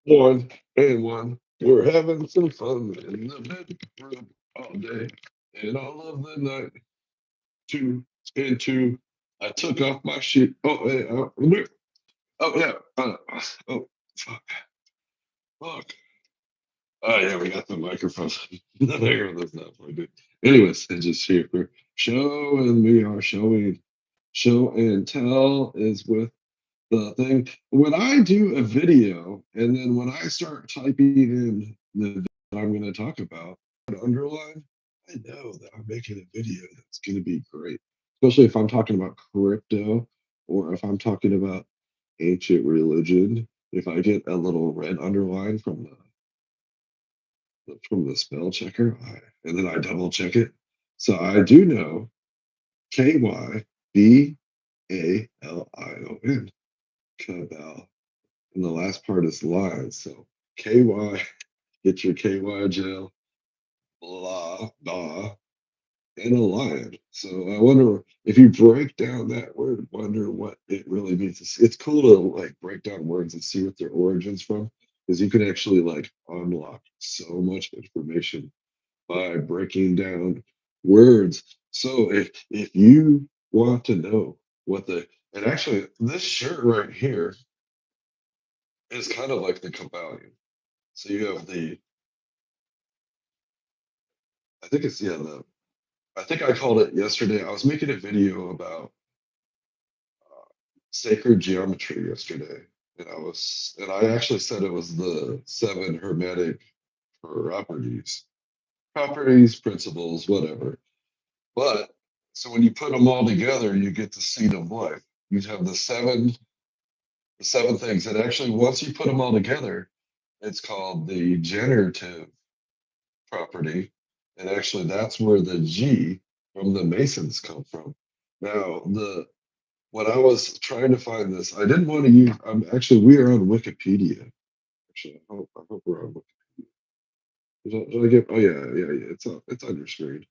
One and one. We're having some fun in the bedroom all day and all of the night. Two and two. I took off my shit. Oh, hey, oh yeah. Oh, fuck. Fuck. Oh yeah, we got the microphone. The microphone's not plugged in. Anyways, it's just here for show, and we are showing. Show and tell is with the thing. When I do a video, and then when I start typing in the that I'm going to talk about, underline, I know that I'm making a video that's going to be great, especially if I'm talking about crypto or if I'm talking about ancient religion. If I get a little red underline from the spell checker, and then I double check it, so I do know Kybalion. Kybal. And the last part is lies. So KY, get your KY gel, blah, blah, and a lion. So I wonder if you break down that word, wonder what it really means. It's cool to like break down words and see what their origins from, because you can actually like unlock so much information by breaking down words. So if you want to know what the and actually this shirt right here is kind of like the Kybalion. So you have I think it's I think I called it yesterday. I was making a video about sacred geometry yesterday, and I actually said it was the seven hermetic properties, principles, whatever. But so when you put them all together, you get the seed of life. You have the seven things, and actually, once you put them all together, it's called the generative property. And actually, that's where the G from the Masons come from. Now, the when I was trying to find this, I didn't want to use. Actually, we are on Wikipedia. Actually, I hope we're on Wikipedia. Did I get? Oh yeah. It's on your screen.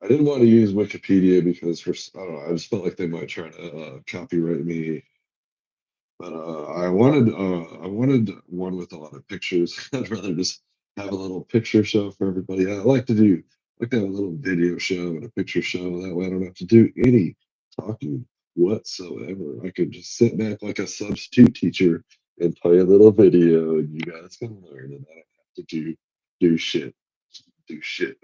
I didn't want to use Wikipedia because I don't know. I just felt like they might try to copyright me. But I wanted one with a lot of pictures. I'd rather just have a little picture show for everybody. I like to have a little video show and a picture show. That way I don't have to do any talking whatsoever. I could just sit back like a substitute teacher and play a little video and you guys can learn and I don't have to do shit. Do shit.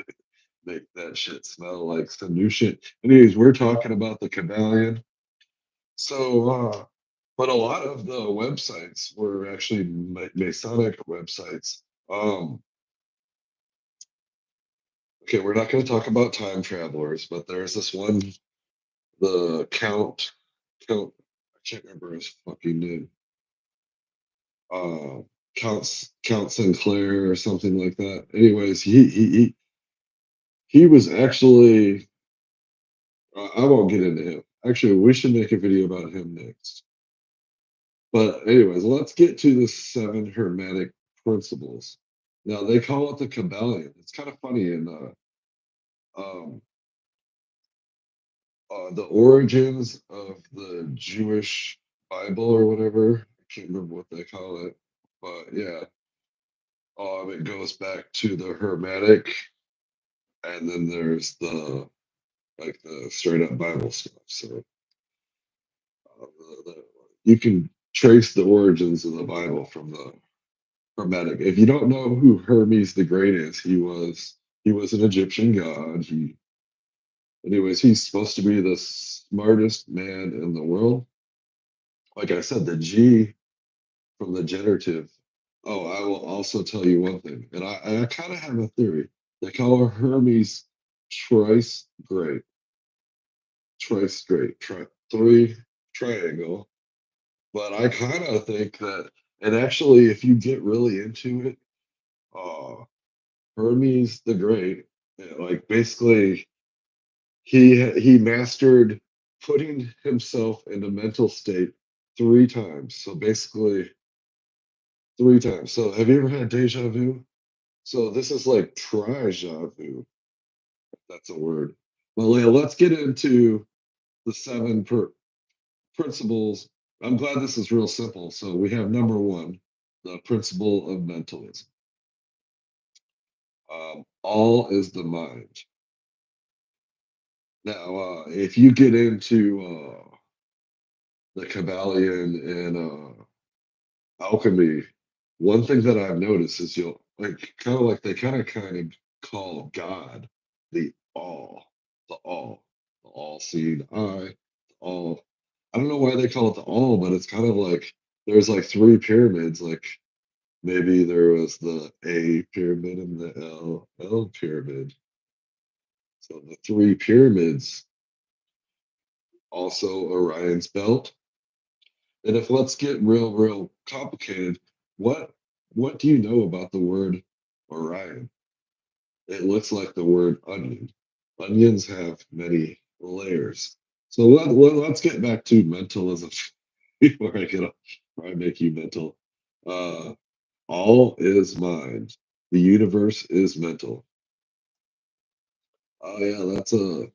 Make that shit smell like some new shit. Anyways, we're talking about the Kybalion. So, but a lot of the websites were actually Masonic websites. Um, okay, we're not going to talk about time travelers, but there's this one, the I can't remember his fucking name. Uh, Count Sinclair or something like that. Anyways, he was actually. I won't get into him. Actually, we should make a video about him next. But anyways, let's get to the seven hermetic principles. Now they call it the Kybalion. It's kind of funny in um, the origins of the Jewish Bible or whatever. I can't remember what they call it, but yeah, it goes back to the Hermetic, and then there's the like the straight up Bible stuff. So you can trace the origins of the Bible from the Hermetic. If you don't know who Hermes the Great is, he was an Egyptian god. Anyways, he's supposed to be the smartest man in the world. Like I said, the G from the generative. Oh, I will also tell you one thing, and I kind of have a theory. They call Hermes Trice Great, Trice Great, three triangle. But I kind of think that, and actually, if you get really into it, uh, Hermes the Great, like basically he mastered putting himself in a mental state three times. So basically three times. So have you ever had deja vu? So this is like tri-ja vu, if that's a word. Well, Leah, let's get into the seven principles. I'm glad this is real simple. So we have number one, the principle of mentalism. All is the mind. Now, if you get into the Kybalion and alchemy, one thing that I've noticed is you'll like they kind of call God the all, the all seeing eye, the all. I don't know why they call it the all, but it's kind of like there's like three pyramids. Like maybe there was the A pyramid and the L pyramid. So the three pyramids, also Orion's belt. And if let's get real complicated, what what do you know about the word Orion? It looks like the word onion. Onions have many layers. So let's get back to mentalism before I make you mental. Uh, all is mind. The universe is mental. Oh yeah, that's a.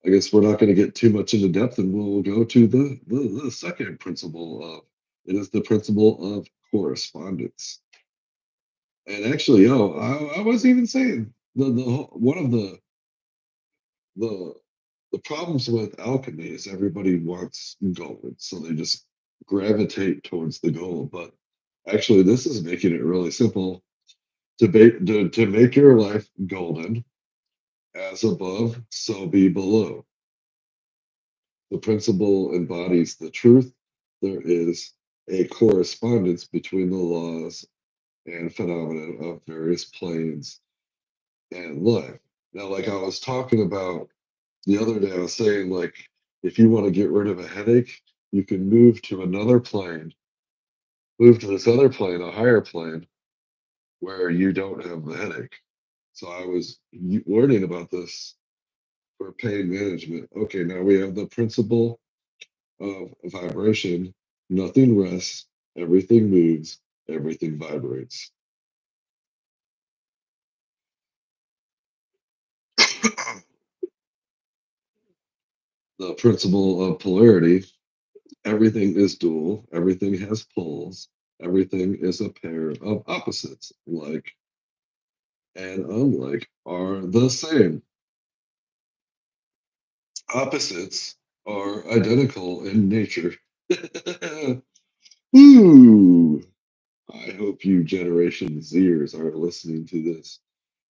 I guess we're not going to get too much into depth, and we'll go to the second principle of it is the principle of correspondence. And actually, I was even saying one of the the problems with alchemy is everybody wants gold, so they just gravitate towards the gold. But actually, this is making it really simple to make your life golden, as above, so be below. The principle embodies the truth. There is a correspondence between the laws and phenomena of various planes and life. Now, like I was talking about the other day, I was saying, like, if you want to get rid of a headache, you can move to another plane, move to this other plane, a higher plane, where you don't have the headache. So I was learning about this for pain management. Okay, now we have the principle of vibration. Nothing rests, everything moves, everything vibrates. The principle of polarity. Everything is dual, everything has poles, everything is a pair of opposites. Like and unlike are the same. Opposites are identical in nature. Ooh, I hope you Generation Zers are listening to this.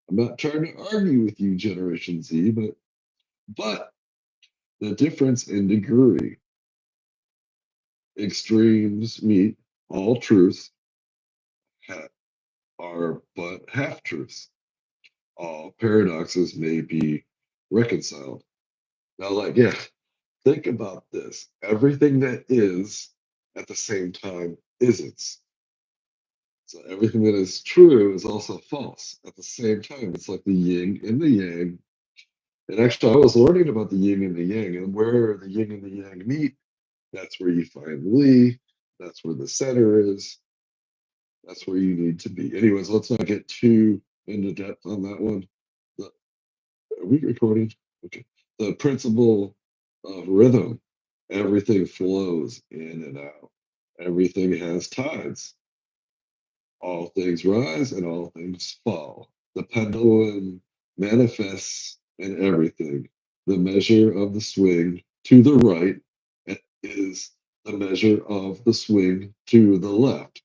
I'm not trying to argue with you, Generation Z, but the difference in degree. Extremes meet. All truths ha- are but half truths. All paradoxes may be reconciled. Now, like, yeah, think about this. Everything that is at the same time isn't. So everything that is true is also false at the same time. It's like the yin and the yang. And actually, I was learning about the yin and the yang, and where the yin and the yang meet, that's where you find Li. That's where the center is. That's where you need to be. Anyways, let's not get too into depth on that one. The- Are we recording? Okay. The principle of rhythm. Everything flows in and out. Everything has tides. All things rise and all things fall. The pendulum manifests in everything. The measure of the swing to the right is the measure of the swing to the left.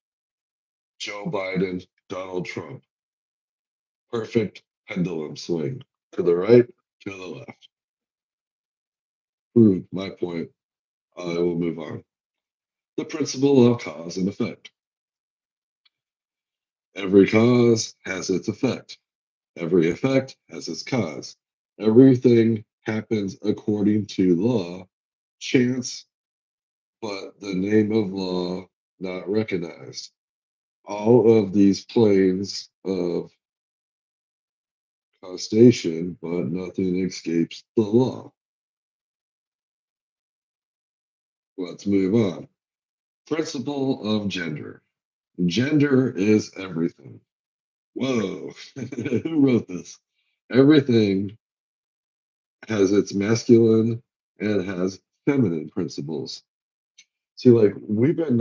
Joe Biden, Donald Trump. Perfect pendulum swing to the right, to the left. Proved my point. I will move on. The principle of cause and effect. Every cause has its effect. Every effect has its cause. Everything happens according to law, chance, but the name of law not recognized. All of these planes of causation, but nothing escapes the law. Let's move on. Principle of gender. Gender is everything. Whoa, who wrote this? Everything has its masculine and has feminine principles. See, like we've been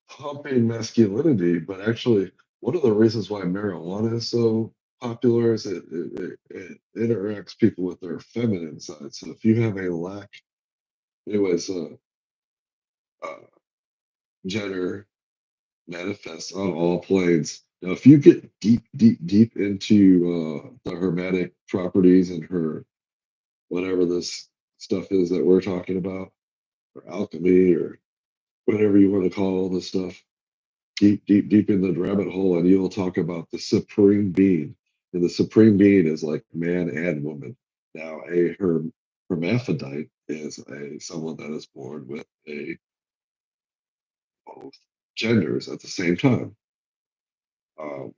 pumping masculinity, but actually, one of the reasons why marijuana is so popular is it interacts people with their feminine side. So if you have a lack, anyways, uh, gender manifests on all planes. Now, if you get deep, deep, deep into the hermetic properties and her whatever this stuff is that we're talking about, or alchemy, or whatever you want to call all this stuff, deep, deep, deep in the rabbit hole, and you'll talk about the supreme being. And the supreme being is like man and woman. Now, hermaphrodite is a someone that is born with a both genders at the same time. Um,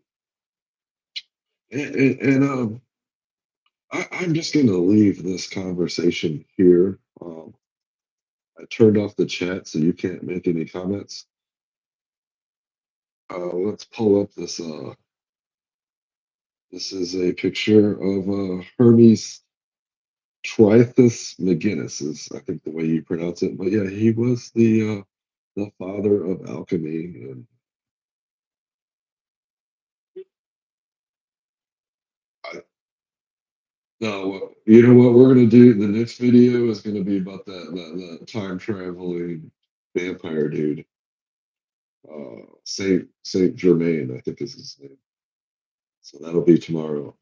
and I'm just going to leave this conversation here. I turned off the chat so you can't make any comments. Let's pull up this. This is a picture of Hermes Trithus McGinnis is I think the way you pronounce it. But yeah, he was the father of alchemy. And I, no, you know what we're gonna do? The next video is gonna be about that time traveling vampire dude, Saint Germain, I think is his name. So that'll be tomorrow.